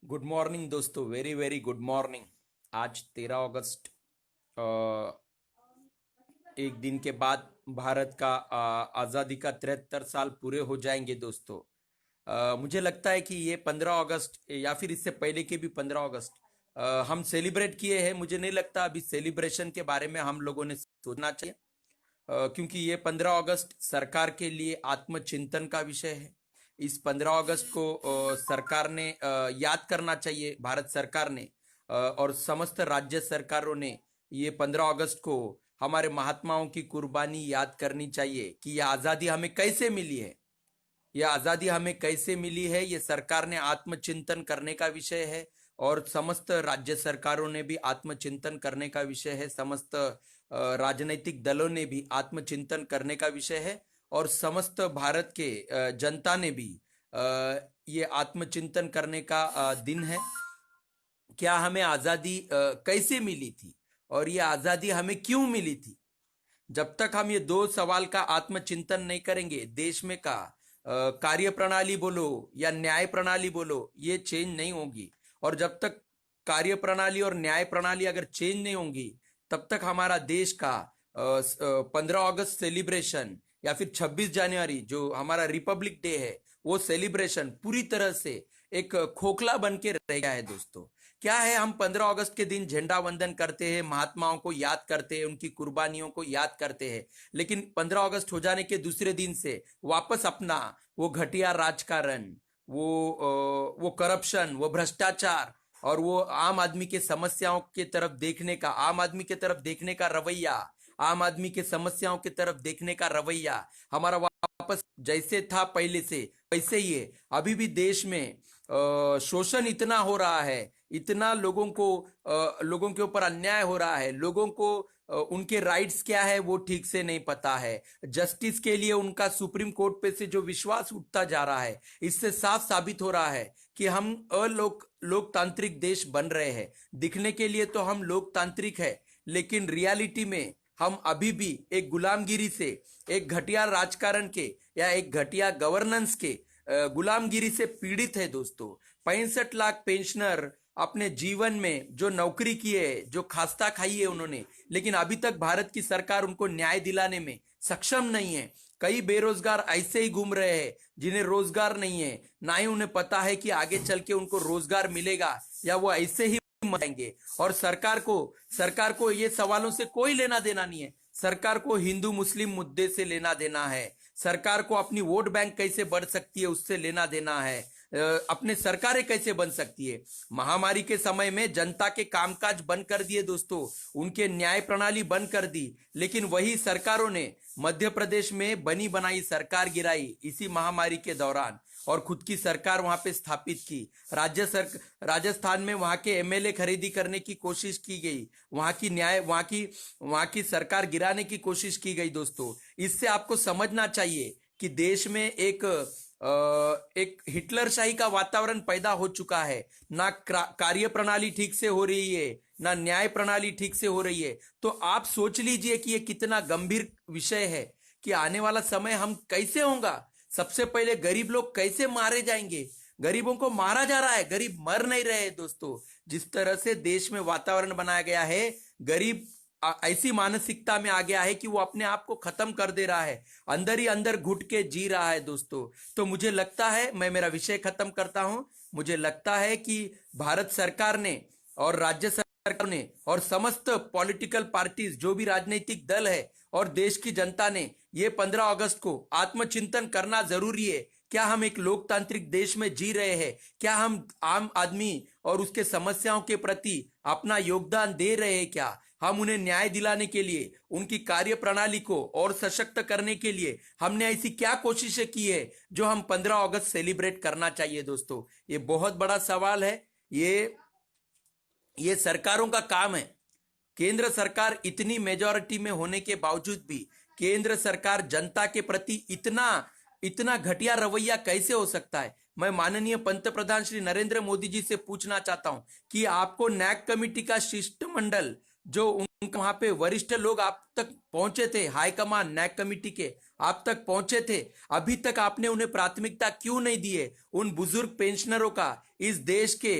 Good morning दोस्तों, very very good morning. आज 13 अगस्त, एक दिन के बाद भारत का आज़ादी का 73 साल पूरे हो जाएंगे दोस्तों। मुझे लगता है कि ये 15 अगस्त या फिर इससे पहले के भी 15 अगस्त हम सेलिब्रेट किए हैं। मुझे नहीं लगता अभी सेलिब्रेशन के बारे में हम लोगों ने सोचना चाहिए, क्योंकि ये 15 अगस्त सरकार के लिए आत्मचिंतन का विषय है। इस 15 अगस्त को सरकार ने याद करना चाहिए, भारत सरकार ने और समस्त राज्य सरकारों ने ये 15 अगस्त को हमारे महात्माओं की कुर्बानी याद करनी चाहिए कि यह आज़ादी हमें कैसे मिली है। यह आज़ादी हमें कैसे मिली है, ये सरकार ने आत्मचिंतन करने का विषय है और समस्त राज्य सरकारों ने भी आत्मचिंतन करने का विषय है। समस्त राजनीतिक दलों ने भी आत्मचिंतन करने का विषय है और समस्त भारत के जनता ने भी ये आत्मचिंतन करने का दिन है। क्या हमें आज़ादी कैसे मिली थी और ये आज़ादी हमें क्यों मिली थी? जब तक हम ये दो सवाल का आत्मचिंतन नहीं करेंगे, देश में का कार्य प्रणाली बोलो या न्याय प्रणाली बोलो, ये चेंज नहीं होगी। और जब तक कार्य प्रणाली और न्याय प्रणाली अगर चेंज नहीं होंगी, तब तक हमारा देश का 15 अगस्त सेलिब्रेशन या फिर 26 जनवरी जो हमारा रिपब्लिक डे है, वो सेलिब्रेशन पूरी तरह से एक खोखला बन के रह गया है दोस्तों। क्या है, हम 15 अगस्त के दिन झंडा वंदन करते हैं, महात्माओं को याद करते हैं, उनकी कुर्बानियों को याद करते हैं, लेकिन 15 अगस्त हो जाने के दूसरे दिन से वापस अपना वो घटिया राजकारण, वो करप्शन, वो भ्रष्टाचार और वो आम आदमी के समस्याओं के तरफ देखने का, आम आदमी के तरफ देखने का रवैया, आम आदमी के समस्याओं की तरफ देखने का रवैया हमारा वापस जैसे था पहले से वैसे ही है। अभी भी देश में शोषण इतना हो रहा है, इतना लोगों के ऊपर अन्याय हो रहा है, लोगों को उनके राइट्स क्या है वो ठीक से नहीं पता है। जस्टिस के लिए उनका सुप्रीम कोर्ट पे से जो विश्वास उठता जा रहा है, इससे साफ साबित हो रहा है कि हम लोकतांत्रिक देश बन रहे हैं। दिखने के लिए तो हम लोकतांत्रिक है, लेकिन रियलिटी में हम अभी भी एक गुलामगिरी से, एक घटिया राजकारण के या एक घटिया गवर्नेंस के गुलामगिरी से पीड़ित है दोस्तों। 65 लाख पेंशनर अपने जीवन में जो नौकरी की है, जो खास्ता खाई है उन्होंने, लेकिन अभी तक भारत की सरकार उनको न्याय दिलाने में सक्षम नहीं है। कई बेरोजगार ऐसे ही घूम रहे हैं जिन्हें रोजगार नहीं है, ना ही उन्हें पता है कि आगे चल के उनको रोजगार मिलेगा या वो ऐसे ही मरेंगे। और सरकार को ये सवालों से कोई लेना देना नहीं है। सरकार को हिंदू मुस्लिम मुद्दे से लेना देना है, सरकार को अपनी वोट बैंक कैसे बढ़ सकती है उससे लेना देना है, अपने सरकारें कैसे बन सकती है। महामारी के समय में जनता के कामकाज बंद कर दिए दोस्तों, उनके न्याय प्रणाली बंद कर दी, लेकिन वही सरकारों ने मध्य प्रदेश में बनी बनाई सरकार गिराई इसी महामारी के दौरान और खुद की सरकार वहां पे स्थापित की। राजस्थान में वहां के एमएलए खरीदी करने की कोशिश की गई, वहां की सरकार गिराने की कोशिश की गई दोस्तों। इससे आपको समझना चाहिए कि देश में एक हिटलरशाही का वातावरण पैदा हो चुका है। ना कार्य प्रणाली ठीक से हो रही है, ना न्याय प्रणाली ठीक से हो रही है। तो आप सोच लीजिए कि ये कितना गंभीर विषय है कि आने वाला समय हम कैसे होगा। सबसे पहले गरीब लोग कैसे मारे जाएंगे? गरीबों को मारा जा रहा है, गरीब मर नहीं रहे दोस्तों। जिस तरह से देश में वातावरण बनाया गया है, गरीब ऐसी मानसिकता में आ गया है कि वो अपने आप को खत्म कर दे रहा है, अंदर ही अंदर घुट के जी रहा है दोस्तों। तो मुझे लगता है, मैं मेरा विषय खत्म करता हूं, मुझे लगता है कि भारत सरकार ने और राज्य सरकार ने और समस्त पॉलिटिकल पार्टीज, जो भी राजनीतिक दल है और देश की जनता ने ये 15 अगस्त को आत्मचिंतन करना जरूरी है। क्या हम एक लोकतांत्रिक देश में जी रहे हैं? क्या हम आम आदमी और उसके समस्याओं के प्रति अपना योगदान दे रहे हैं? क्या हम उन्हें न्याय दिलाने के लिए, उनकी कार्य प्रणाली को और सशक्त करने के लिए हमने ऐसी क्या कोशिशें की है जो हम 15 अगस्त सेलिब्रेट करना चाहिए दोस्तों? ये बहुत बड़ा सवाल है। ये सरकारों का काम है। केंद्र सरकार इतनी मेजॉरिटी में होने के बावजूद भी केंद्र सरकार जनता के प्रति इतना इतना घटिया रवैया कैसे हो सकता है? मैं माननीय पंतप्रधान श्री नरेंद्र मोदी जी से पूछना चाहता हूं कि आपको नैक कमेटी का शिष्टमंडल जो उनके वहां पे वरिष्ठ लोग आप तक पहुंचे थे, हाईकमान नैक कमिटी के आप तक पहुंचे थे, अभी तक आपने उन्हें प्राथमिकता क्यों नहीं दी है? उन बुजुर्ग पेंशनरों का इस देश के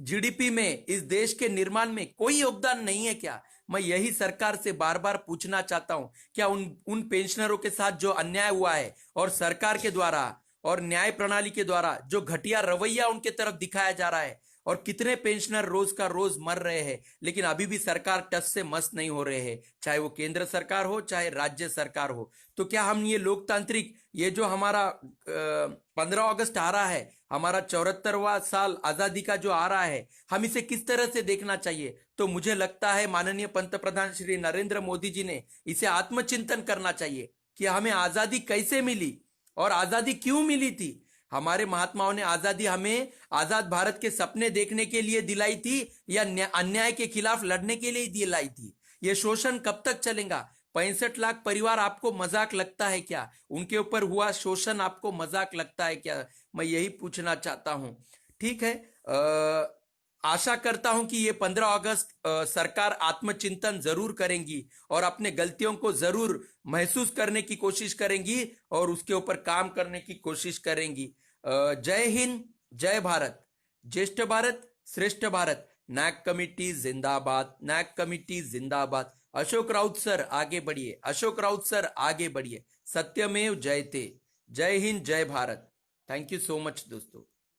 जीडीपी में, इस देश के निर्माण में कोई योगदान नहीं है क्या? मैं यही सरकार से बार बार पूछना चाहता हूं, क्या उन उन पेंशनरों के साथ जो अन्याय हुआ है और सरकार के द्वारा और न्याय प्रणाली के द्वारा जो घटिया रवैया उनके तरफ दिखाया जा रहा है, और कितने पेंशनर रोज का रोज मर रहे हैं, लेकिन अभी भी सरकार टस से मस नहीं हो रहे हैं, चाहे वो केंद्र सरकार हो चाहे राज्य सरकार हो। तो क्या हम ये लोकतांत्रिक, ये जो हमारा 15 अगस्त आ रहा है, हमारा 74वां साल आजादी का जो आ रहा है, हम इसे किस तरह से देखना चाहिए? तो मुझे लगता है माननीय पंतप्रधान श्री नरेंद्र मोदी जी ने इसे आत्मचिंतन करना चाहिए कि हमें आजादी कैसे मिली और आजादी क्यों मिली थी। हमारे महात्माओं ने आजादी हमें आजाद भारत के सपने देखने के लिए दिलाई थी या अन्याय के खिलाफ लड़ने के लिए दिलाई थी? ये शोषण कब तक चलेगा? 65 लाख परिवार आपको मजाक लगता है क्या? उनके ऊपर हुआ शोषण आपको मजाक लगता है क्या? मैं यही पूछना चाहता हूं। ठीक है, आशा करता हूं कि ये 15 अगस्त सरकार आत्मचिंतन जरूर करेंगी और अपने गलतियों को जरूर महसूस करने की कोशिश करेंगी और उसके ऊपर काम करने की कोशिश करेंगी। जय हिंद, जय भारत, ज्येष्ठ भारत, श्रेष्ठ भारत, नैक कमिटी जिंदाबाद, नैक कमिटी जिंदाबाद। अशोक राउत सर आगे बढ़िए, अशोक राउत सर आगे बढ़िए, सत्यमेव जयते। जय हिंद, जय Bharat. Thank you so much दोस्तों।